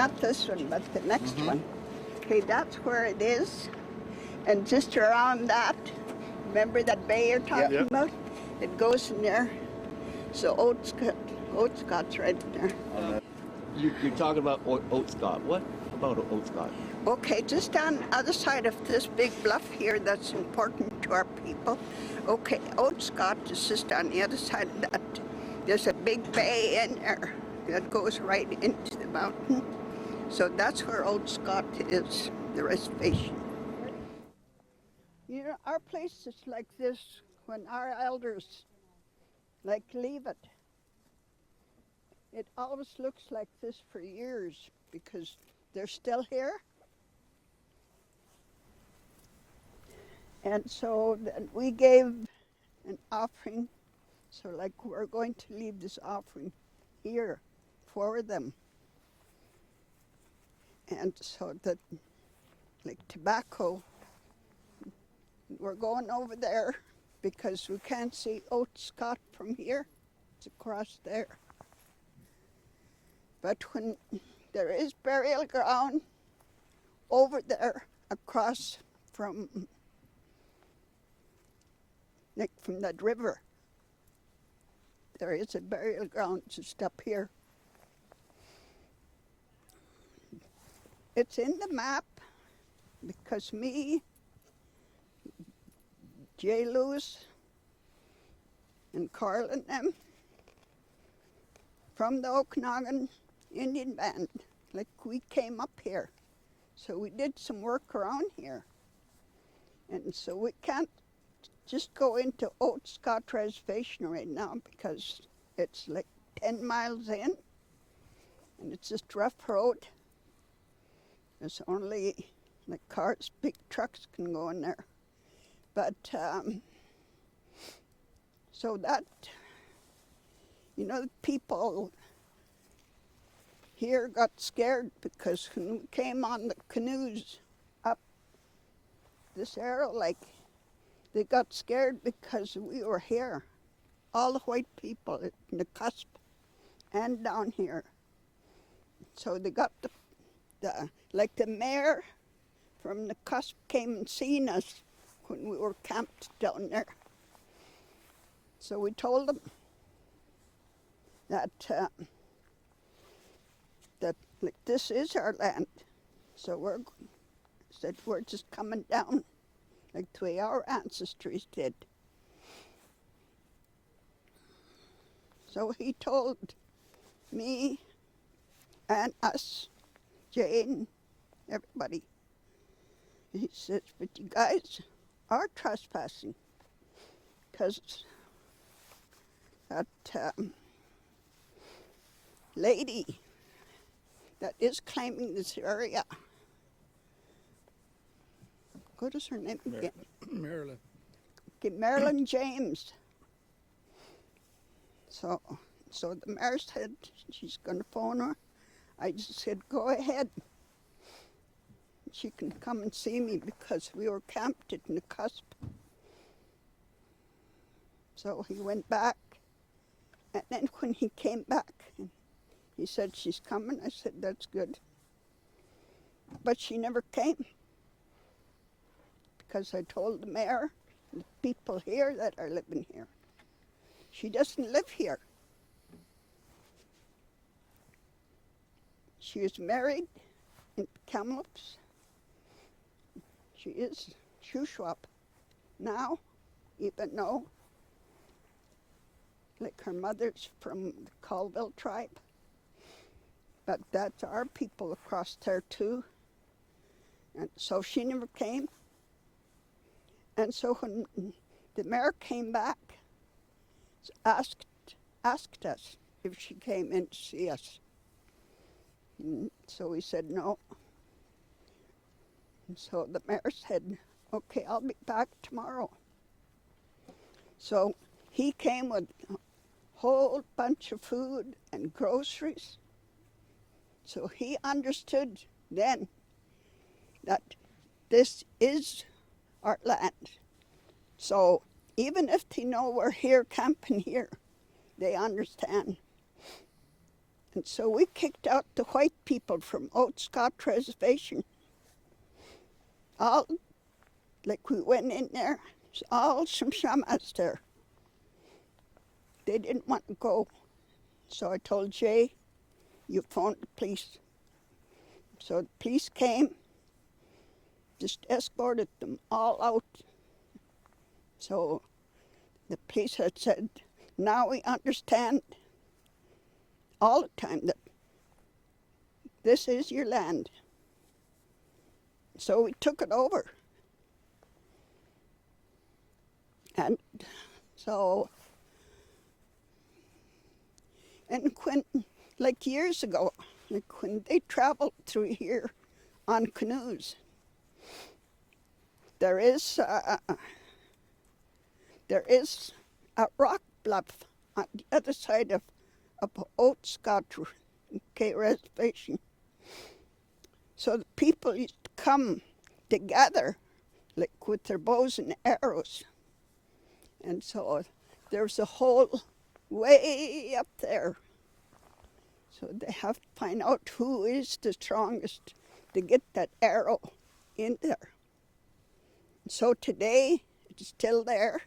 not this one, but the next one. Okay, that's where it is. And just around that, remember that bay you're talking about? It goes in there. So Oatscott's right there. You're talking about Oatscott. What about Oatscott? Okay, just on the other side of this big bluff here that's important to our people. Okay, Oatscott is just on the other side of that. There's a big bay in there that goes right into the mountain. So that's where Oatscott is, the reservation. You know, our place is like this when our elders leave it. It always looks like this for years because they're still here. And so then we gave an offering. So like we're going to leave this offering here for them. And so that, like tobacco, we're going over there because we can't see Oatscott from here. It's across there. But when there is burial ground over there across from that river, there is a burial ground just up here. It's in the map because me, Jay Lewis, and Carl and them from the Okanagan Indian Band, like we came up here. So we did some work around here. And so we can't just go into Oatscott Reservation right now because it's like 10 miles in and it's just rough road. There's only like cars, big trucks can go in there. But so that, you know, the people here got scared because when we came on the canoes up this arrow lake, they got scared because we were here. All the white people in the cusp and down here. So they got like the mayor from the cusp came and seen us when we were camped down there. So we told them that like this is our land. So we're just coming down like the way our ancestors did. So he told me and us, Jane, everybody, he says, but you guys are trespassing because that lady that is claiming this area, what is her name again? Marilyn. Okay, Marilyn James. So the mayor said she's going to phone her. I just said, go ahead. She can come and see me because we were camped in the cusp. So he went back. And then when he came back, he said, she's coming. I said, that's good. But she never came. Because I told the mayor, the people here that are living here, she doesn't live here. She is married in Kamloops. She is Shuswap now, even though like her mother's from the Colville tribe. But that's our people across there too. And so she never came. And so when the mayor came back, asked us if she came in to see us. And so we said no. And so the mayor said, okay, I'll be back tomorrow. So he came with a whole bunch of food and groceries. So he understood then that this is our land. So even if they know we're here camping here, they understand. And so we kicked out the white people from Oatscott Reservation. All, like we went in there, all some shamas there. They didn't want to go. So I told Jay, you phone the police. So the police came, just escorted them all out. So the police had said, now we understand all the time that this is your land. So we took it over. And so, and when, like years ago, like when they traveled through here on canoes, there is a rock bluff on the other side of Oatscott Reservation. So the people used to come together, like with their bows and arrows. And so there's a hole way up there. So they have to find out who is the strongest to get that arrow in there. So today, it's still there.